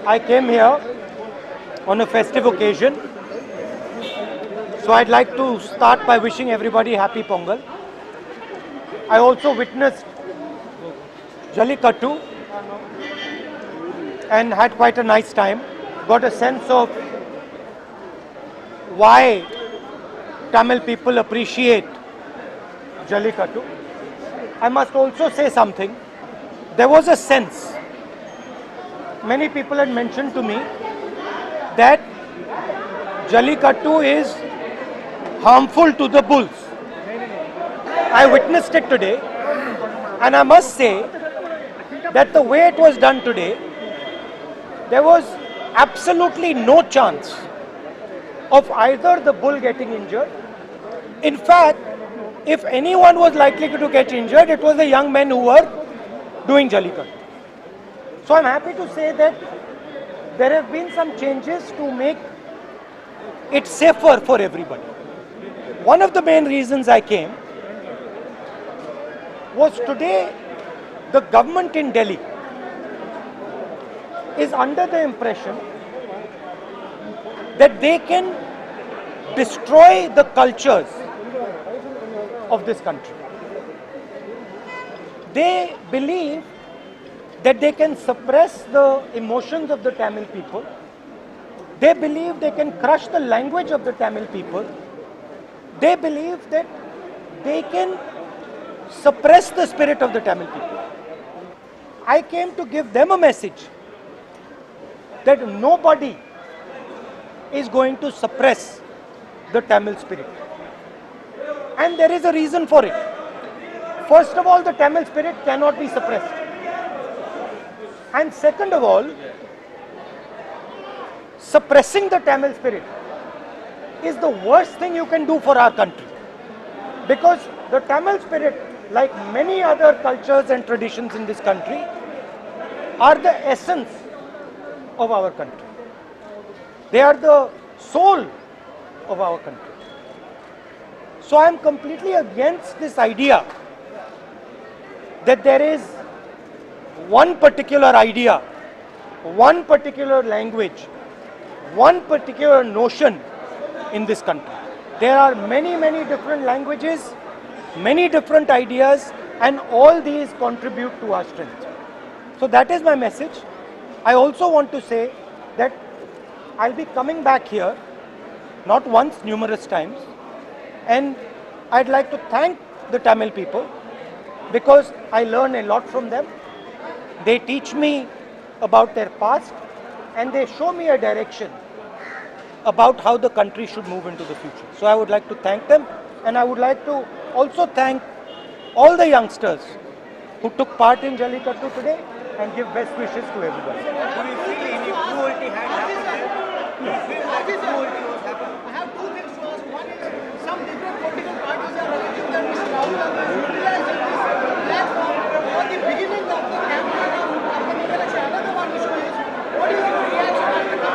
I came here on a festive occasion. So I'd like to start by wishing everybody happy Pongal. I also witnessed Jallikattu and had quite a nice time. Got a sense of why Tamil people appreciate Jallikattu. I must also say something. There was a sense, many people had mentioned to me that Jallikattu is harmful to the bulls. I witnessed it today, and I must say that the way it was done today, there was absolutely no chance of either the bull getting injured. In fact, if anyone was likely to get injured, it was the young men who were doing Jallikattu. So I'm happy to say that there have been some changes to make it safer for everybody. One of the main reasons I came was today the government in Delhi is under the impression that they can destroy the cultures of this country. They believe that they can suppress the emotions of the Tamil people. They believe they can crush the language of the Tamil people. They believe that they can suppress the spirit of the Tamil people. I came to give them a message that nobody is going to suppress the Tamil spirit. And there is a reason for it. First of all, the Tamil spirit cannot be suppressed. And second of all, suppressing the Tamil spirit is the worst thing you can do for our country. Because the Tamil spirit, like many other cultures and traditions in this country, are the essence of our country. They are the soul of our country. So I am completely against this idea that there is one particular idea, one particular language, one particular notion in this country. There are many, many different languages, many different ideas, and all these contribute to our strength. So that is my message. I also want to say that I'll be coming back here, not once, numerous times, and I'd like to thank the Tamil people because I learn a lot from them. They teach me about their past and they show me a direction about how the country should move into the future. So I would like to thank them, and I would like to also thank all the youngsters who took part in Jallikattu today and give best wishes to everybody. Do you feel any cruelty had happened there? Do you feel like cruelty was happening? I have two things to ask. One is some different political parties are alleging that Mr. Rahul Gandhi is utilizing this platform for the beginning of the campaign of the election. Another one issue is, what is your reaction after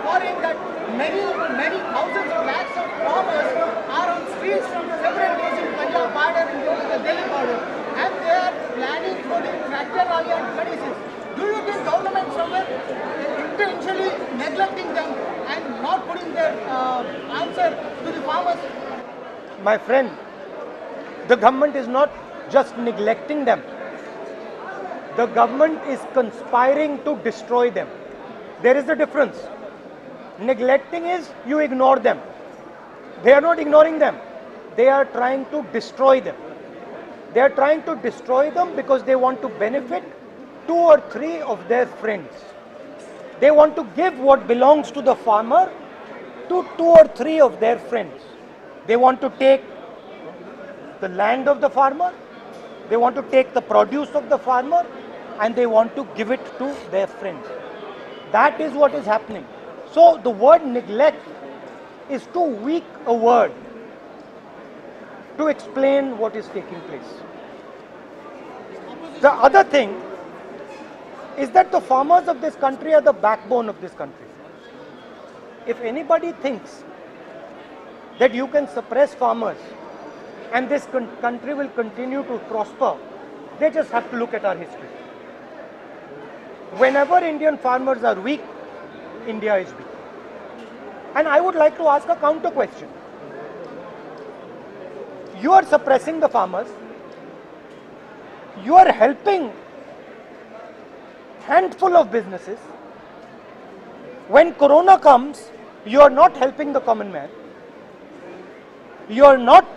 foreign that many thousands of lakhs of farmers are on streets from several days in Punjab border and the Delhi border, and they are planning for the tractor rally on 26. Do you think government somewhere intentionally neglecting them and not putting their answer to the farmers? My friend, the government is not just neglecting them. The government is conspiring to destroy them. There is a difference. Neglecting is you ignore them. They are not ignoring them. They are trying to destroy them. They are trying to destroy them because they want to benefit two or three of their friends. They want to give what belongs to the farmer to two or three of their friends. They want to take the land of the farmer, they want to take the produce of the farmer, and they want to give it to their friends. That is what is happening. So the word neglect is too weak a word to explain what is taking place. The other thing is that the farmers of this country are the backbone of this country. If anybody thinks that you can suppress farmers and this country will continue to prosper, they just have to look at our history. whenever Indian farmers are weak, India is weak. And I would like to ask a counter question. You are suppressing the farmers. You are helping handful of businesses. When Corona comes, you are not helping the common man. You are not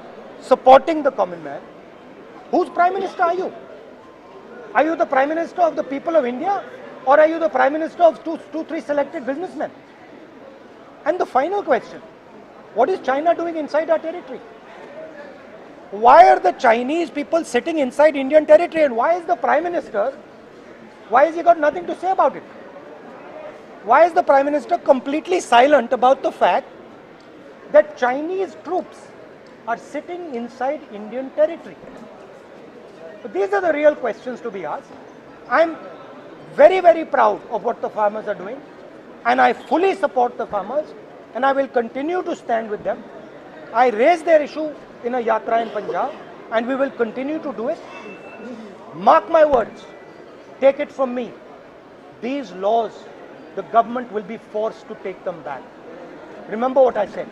supporting the common man. Whose Prime Minister are you? Are you the Prime Minister of the people of India? Or are you the Prime Minister of three selected businessmen? And the final question, what is China doing inside our territory? Why are the Chinese people sitting inside Indian territory, and why is the Prime Minister, why has he got nothing to say about it? Why is the Prime Minister completely silent about the fact that Chinese troops are sitting inside Indian territory? So these are the real questions to be asked. I'm very, very proud of what the farmers are doing, and I fully support the farmers, and I will continue to stand with them. I raised their issue in a yatra in Punjab, and we will continue to do it. Mark my words, take it from me. These laws, the government will be forced to take them back. Remember what I said.